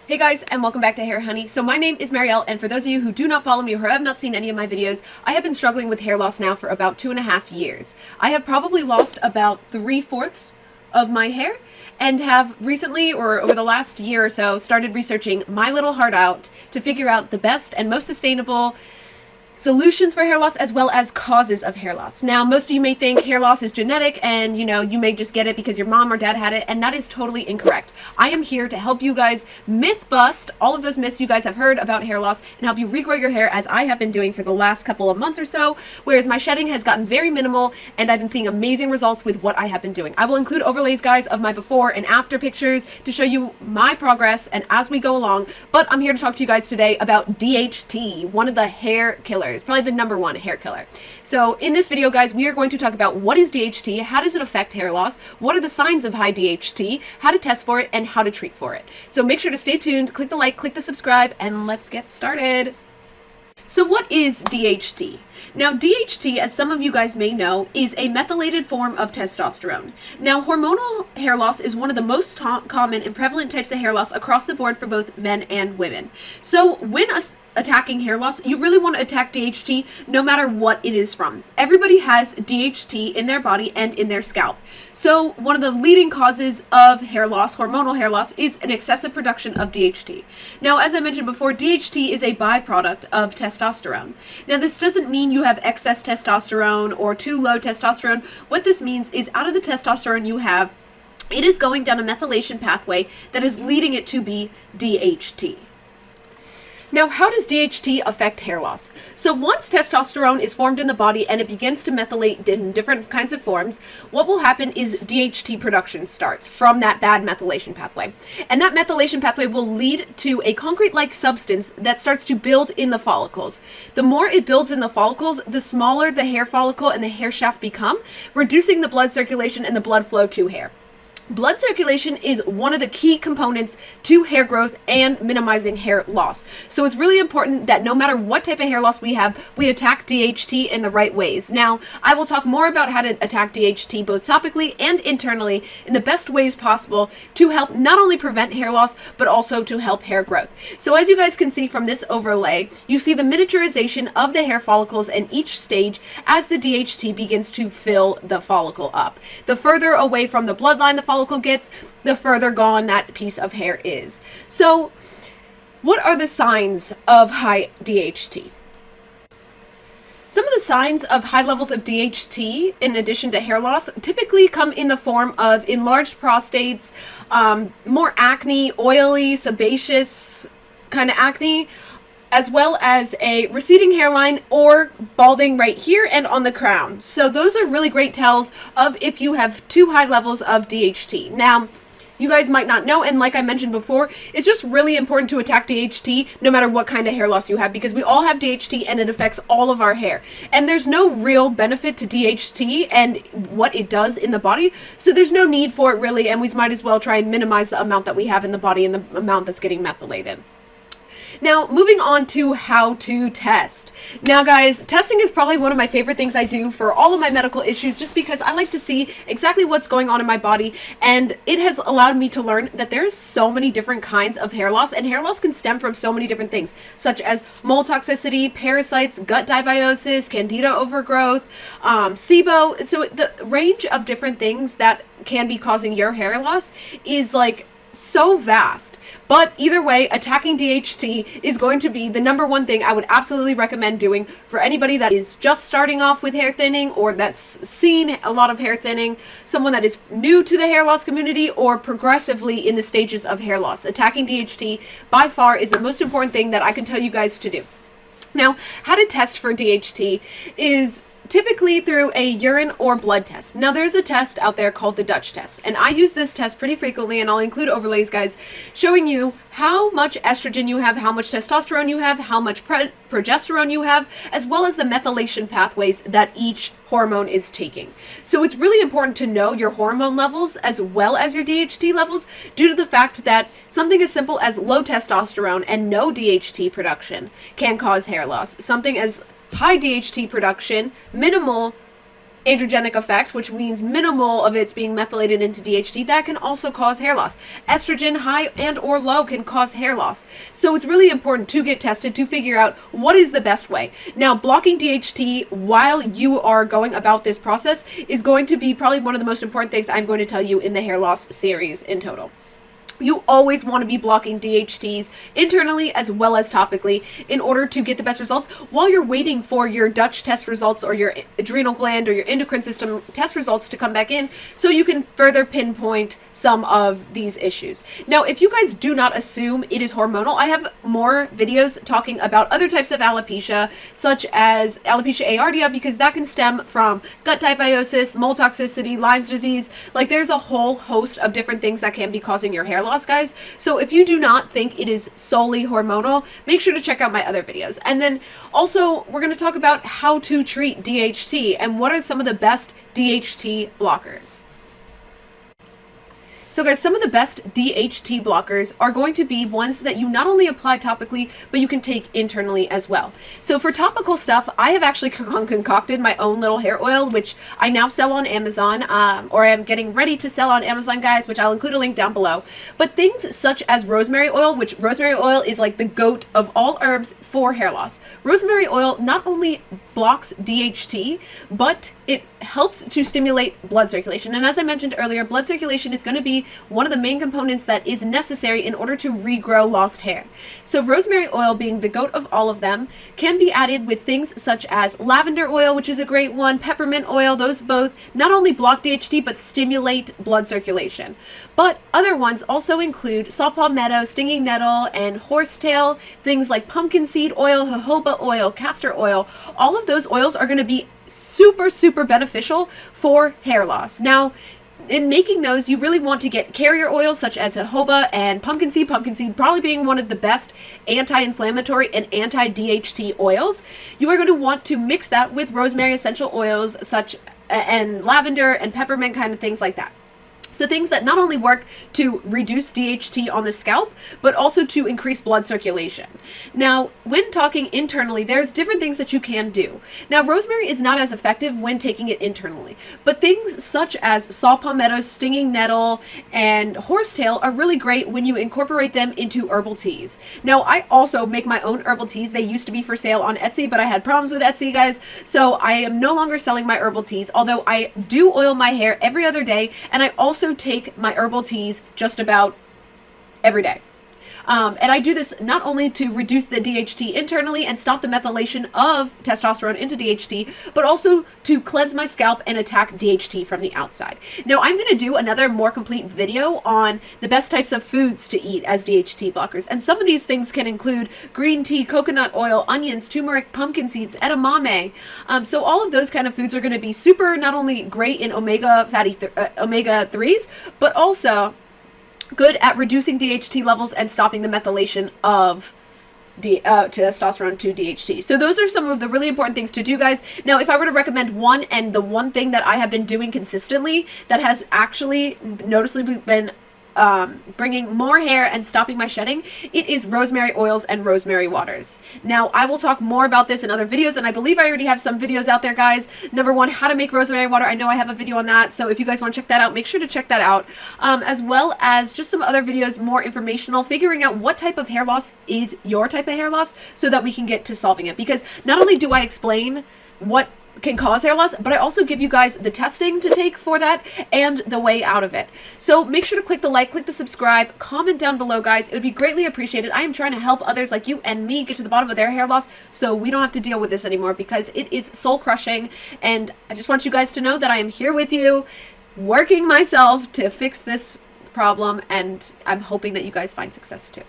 Hey guys, and welcome back to HairHoney. So my name is Marielle, and for those of you who do not follow me or have not seen any of my videos, I have been struggling with hair loss now for about 2.5 years. I have probably lost about 3/4 of my hair, and have recently, or over the last year or so, started researching my little heart out to figure out the best and most sustainable solutions for hair loss as well as causes of hair loss. Now, most of you may think hair loss is genetic and, you may just get it because your mom or dad had it, and that is totally incorrect. I am here to help you guys myth bust all of those myths you guys have heard about hair loss and help you regrow your hair, as I have been doing for the last couple of months or so, whereas my shedding has gotten very minimal and I've been seeing amazing results with what I have been doing. I will include overlays, guys, of my before and after pictures to show you my progress and as we go along, but I'm here to talk to you guys today about DHT, one of the hair killers. It's probably the #1 hair killer. So in this video, guys, we are going to talk about what is DHT, how does it affect hair loss, what are the signs of high DHT, how to test for it, and how to treat for it. So make sure to stay tuned, click the like, click the subscribe, and let's get started. So what is DHT? Now, DHT, as some of you guys may know, is a methylated form of testosterone. Now, hormonal hair loss is one of the most common and prevalent types of hair loss across the board for both men and women. So when attacking hair loss, you really want to attack DHT no matter what it is from. Everybody has DHT in their body and in their scalp. So one of the leading causes of hair loss, hormonal hair loss, is an excessive production of DHT. Now, as I mentioned before, DHT is a byproduct of testosterone. Now, this doesn't mean you have excess testosterone or too low testosterone. What this means is out of the testosterone you have, it is going down a methylation pathway that is leading it to be DHT. Now, how does DHT affect hair loss? So once testosterone is formed in the body and it begins to methylate in different kinds of forms, what will happen is DHT production starts from that bad methylation pathway. And that methylation pathway will lead to a concrete-like substance that starts to build in the follicles. The more it builds in the follicles, the smaller the hair follicle and the hair shaft become, reducing the blood circulation and the blood flow to hair. Blood circulation is one of the key components to hair growth and minimizing hair loss. So it's really important that no matter what type of hair loss we have, we attack DHT in the right ways. Now, I will talk more about how to attack DHT both topically and internally in the best ways possible to help not only prevent hair loss, but also to help hair growth. So as you guys can see from this overlay, you see the miniaturization of the hair follicles in each stage as the DHT begins to fill the follicle up. The further away from the bloodline the follicle gets, the further gone that piece of hair is. So what are the signs of high DHT? Some of the signs of high levels of DHT, in addition to hair loss, typically come in the form of enlarged prostates, more acne, oily, sebaceous kind of acne, as well as a receding hairline or balding right here and on the crown. So those are really great tells of if you have too high levels of DHT. Now, you guys might not know, and like I mentioned before, it's just really important to attack DHT no matter what kind of hair loss you have, because we all have DHT and it affects all of our hair. And there's no real benefit to DHT and what it does in the body, so there's no need for it really, and we might as well try and minimize the amount that we have in the body and the amount that's getting methylated. Now, moving on to how to test. Now, guys, testing is probably one of my favorite things I do for all of my medical issues, just because I like to see exactly what's going on in my body, and it has allowed me to learn that there's so many different kinds of hair loss, and hair loss can stem from so many different things, such as mold toxicity, parasites, gut dysbiosis, candida overgrowth, SIBO. So the range of different things that can be causing your hair loss is like so vast. But either way, attacking DHT is going to be the #1 thing I would absolutely recommend doing for anybody that is just starting off with hair thinning, or that's seen a lot of hair thinning, someone that is new to the hair loss community, or progressively in the stages of hair loss. Attacking DHT by far is the most important thing that I can tell you guys to do. Now, how to test for DHT is typically through a urine or blood test. Now, there's a test out there called the Dutch test, and I use this test pretty frequently, and I'll include overlays, guys, showing you how much estrogen you have, how much testosterone you have, how much progesterone you have, as well as the methylation pathways that each hormone is taking. So it's really important to know your hormone levels as well as your DHT levels, due to the fact that something as simple as low testosterone and no DHT production can cause hair loss. Something as high DHT production, minimal androgenic effect, which means minimal of it's being methylated into DHT, that can also cause hair loss. Estrogen, high and or low, can cause hair loss. So it's really important to get tested to figure out what is the best way. Now, blocking DHT while you are going about this process is going to be probably one of the most important things I'm going to tell you in the hair loss series in total. You always want to be blocking DHTs internally as well as topically in order to get the best results while you're waiting for your Dutch test results or your adrenal gland or your endocrine system test results to come back in so you can further pinpoint some of these issues. Now, if you guys do not assume it is hormonal, I have more videos talking about other types of alopecia, such as alopecia areata, because that can stem from gut dysbiosis, mold toxicity, Lyme's disease. Like, there's a whole host of different things that can be causing your hair loss, guys. So if you do not think it is solely hormonal, make sure to check out my other videos. And then also, we're going to talk about how to treat DHT and what are some of the best DHT blockers. So guys, some of the best DHT blockers are going to be ones that you not only apply topically, but you can take internally as well. So for topical stuff, I have actually concocted my own little hair oil, which I now sell on Amazon, or I'm getting ready to sell on Amazon, guys, which I'll include a link down below. But things such as rosemary oil, which rosemary oil is like the GOAT of all herbs for hair loss. Rosemary oil not only blocks DHT, but it helps to stimulate blood circulation. And as I mentioned earlier, blood circulation is going to be one of the main components that is necessary in order to regrow lost hair. So rosemary oil, being the GOAT of all of them, can be added with things such as lavender oil, which is a great one, peppermint oil. Those both not only block DHT, but stimulate blood circulation. But other ones also include saw palmetto, stinging nettle, and horsetail, things like pumpkin seed oil, jojoba oil, castor oil. All of those oils are going to be super, super beneficial for hair loss. Now, in making those, you really want to get carrier oils such as jojoba and pumpkin seed probably being one of the best anti-inflammatory and anti-DHT oils. You are going to want to mix that with rosemary essential oils and lavender and peppermint, kind of things like that. So things that not only work to reduce DHT on the scalp, but also to increase blood circulation. Now, when talking internally, there's different things that you can do. Now, rosemary is not as effective when taking it internally, but things such as saw palmetto, stinging nettle, and horsetail are really great when you incorporate them into herbal teas. Now, I also make my own herbal teas. They used to be for sale on Etsy, but I had problems with Etsy, guys, so I am no longer selling my herbal teas, although I do oil my hair every other day, and I also take my herbal teas just about every day. And I do this not only to reduce the DHT internally and stop the methylation of testosterone into DHT, but also to cleanse my scalp and attack DHT from the outside. Now, I'm going to do another more complete video on the best types of foods to eat as DHT blockers. And some of these things can include green tea, coconut oil, onions, turmeric, pumpkin seeds, edamame. So all of those kind of foods are going to be super, not only great in omega 3s, but also good at reducing DHT levels and stopping the methylation of testosterone to DHT. So those are some of the really important things to do, guys. Now, if I were to recommend one, and the one thing that I have been doing consistently that has actually noticeably been bringing more hair and stopping my shedding, it is rosemary oils and rosemary waters. Now, I will talk more about this in other videos, and I believe I already have some videos out there, guys. Number one, how to make rosemary water. I know I have a video on that, so if you guys want to check that out, make sure to check that out, as well as just some other videos, more informational, figuring out what type of hair loss is your type of hair loss so that we can get to solving it. Because not only do I explain what can cause hair loss, but I also give you guys the testing to take for that and the way out of it. So make sure to click the like, click the subscribe, comment down below, guys. It would be greatly appreciated. I am trying to help others like you and me get to the bottom of their hair loss so we don't have to deal with this anymore, because it is soul crushing, and I just want you guys to know that I am here with you, working myself to fix this problem, and I'm hoping that you guys find success too.